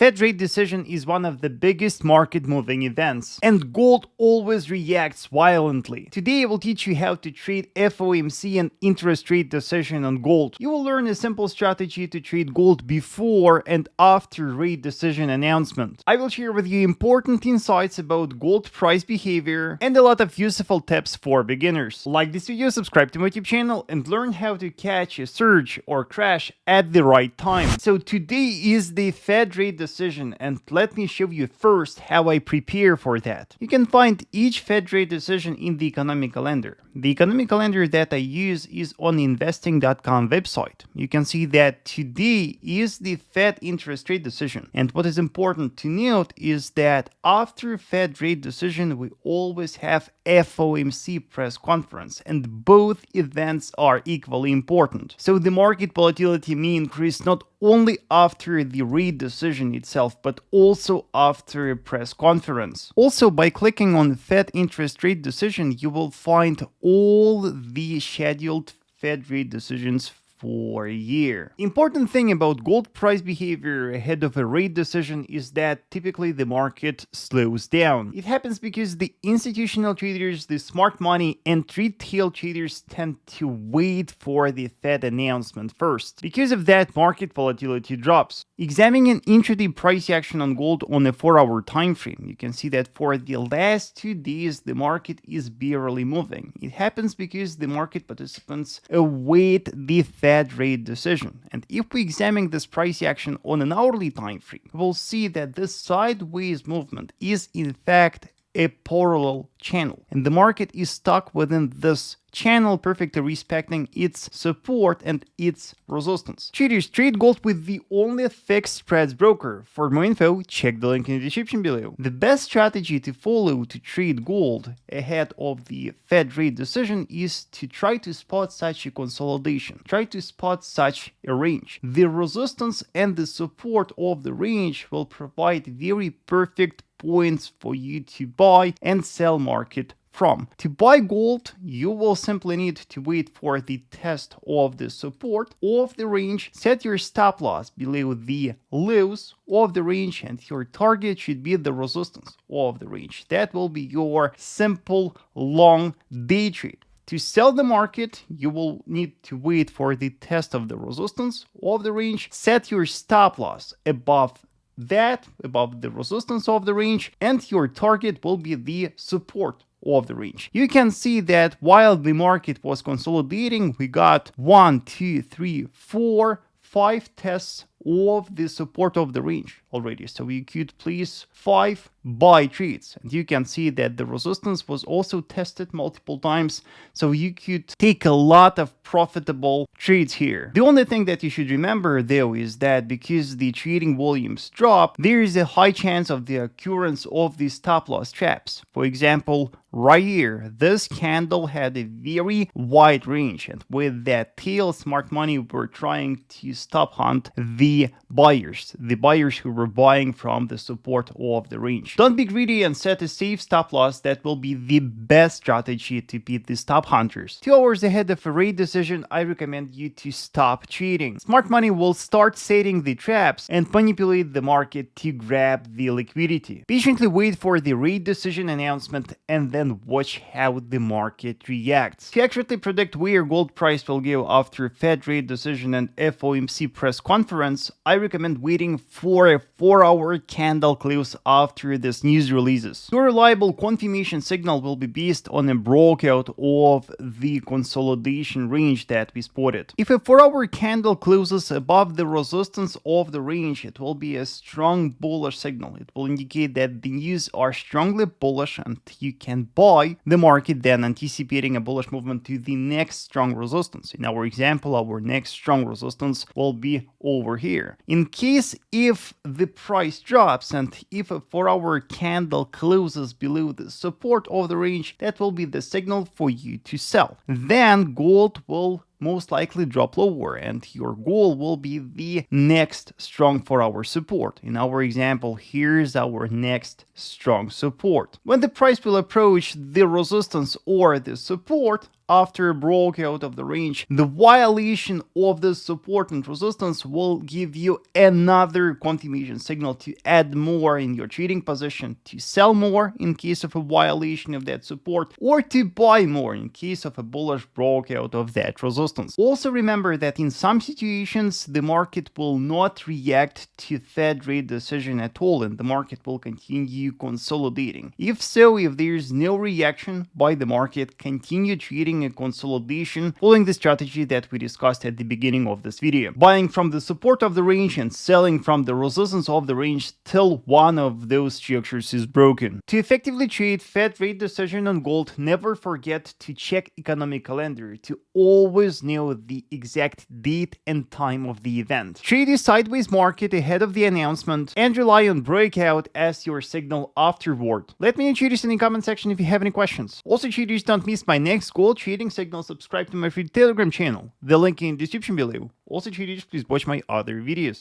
Fed rate decision is one of the biggest market moving events, and gold always reacts violently. Today I will teach you how to trade FOMC and interest rate decision on gold. You will learn a simple strategy to trade gold before and after rate decision announcement. I will share with you important insights about gold price behavior and a lot of useful tips for beginners. Like this video, subscribe to my YouTube channel, and learn how to catch a surge or crash at the right time. So today is the Fed rate decision, and let me show you first how I prepare for that. You can find each Fed rate decision in the economic calendar. The economic calendar that I use is on investing.com website. You can see that today is the Fed interest rate decision. And what is important to note is that after Fed rate decision, we always have FOMC press conference, and both events are equally important. So the market volatility may increase not only after the rate decision itself, but also after a press conference. Also, by clicking on Fed interest rate decision, you will find all the scheduled Fed rate decisions for a year. Important thing about gold price behavior ahead of a rate decision is that typically the market slows down. It happens because the institutional traders, the smart money, and retail traders tend to wait for the Fed announcement first. Because of that, market volatility drops. Examining an intraday price action on gold on a 4-hour time frame, you can see that for the last 2 days the market is barely moving. It happens because the market participants await the Fed rate decision. And if we examine this price action on an hourly time frame, we'll see that this sideways movement is in fact a parallel channel, and the market is stuck within this channel, perfectly respecting its support and its resistance. Traders trade gold with the only fixed spreads broker. For more info, check the link in the description below. The best strategy to follow to trade gold ahead of the Fed rate decision is to try to spot such a consolidation. Try to spot such a range. The resistance and the support of the range will provide very perfect points for you to buy and sell market from. To buy gold, you will simply need to wait for the test of the support of the range, set your stop loss below the lows of the range, and your target should be the resistance of the range. That will be your simple long day trade. To sell the market, you will need to wait for the test of the resistance of the range, set your stop loss above the resistance of the range, and your target will be the support of the range. You can see that while the market was consolidating, we got 1, 2, 3, 4, 5 tests of the support of the range already. So you could place 5 buy trades, and you can see that the resistance was also tested multiple times, so you could take a lot of profitable trades here. The only thing that you should remember though is that because the trading volumes drop, there is a high chance of the occurrence of the stop loss traps. For example, right here, this candle had a very wide range, and with that tail, smart money were trying to stop hunt the buyers who were buying from the support of the range. Don't be greedy and set a safe stop loss. That will be the best strategy to beat the stop hunters. 2 hours ahead of a rate decision, I recommend you to stop trading. Smart money will start setting the traps and manipulate the market to grab the liquidity. Patiently wait for the rate decision announcement and then watch how the market reacts. To accurately predict where gold price will go after Fed rate decision and FOMC press conference, I recommend waiting for a 4-hour candle close after this news releases. Your reliable confirmation signal will be based on a breakout of the consolidation range that we spotted. If a 4-hour candle closes above the resistance of the range, it will be a strong bullish signal. It will indicate that the news are strongly bullish and you can buy the market, then anticipating a bullish movement to the next strong resistance. In our example, our next strong resistance will be over here. In case if the price drops and if a 4-hour candle closes below the support of the range, that will be the signal for you to sell. Then gold will most likely drop lower, and your goal will be the next strong 4-hour support. In our example, here's our next strong support. When the price will approach the resistance or the support, after a breakout of the range, the violation of the support and resistance will give you another confirmation signal to add more in your trading position, to sell more in case of a violation of that support, or to buy more in case of a bullish breakout of that resistance. Also remember that in some situations, the market will not react to Fed rate decision at all, and the market will continue consolidating. If so, if there's no reaction by the market, continue trading a consolidation following the strategy that we discussed at the beginning of this video, buying from the support of the range and selling from the resistance of the range till one of those structures is broken. To effectively trade Fed rate decision on gold, never forget to check economic calendar to always know the exact date and time of the event. Trade a sideways market ahead of the announcement and rely on breakout as your signal afterward. Let me know, traders, in the comment section if you have any questions. Also, traders, don't miss my next gold trading signal. Subscribe to my free Telegram channel. The link in the description below. Also, traders, please watch my other videos.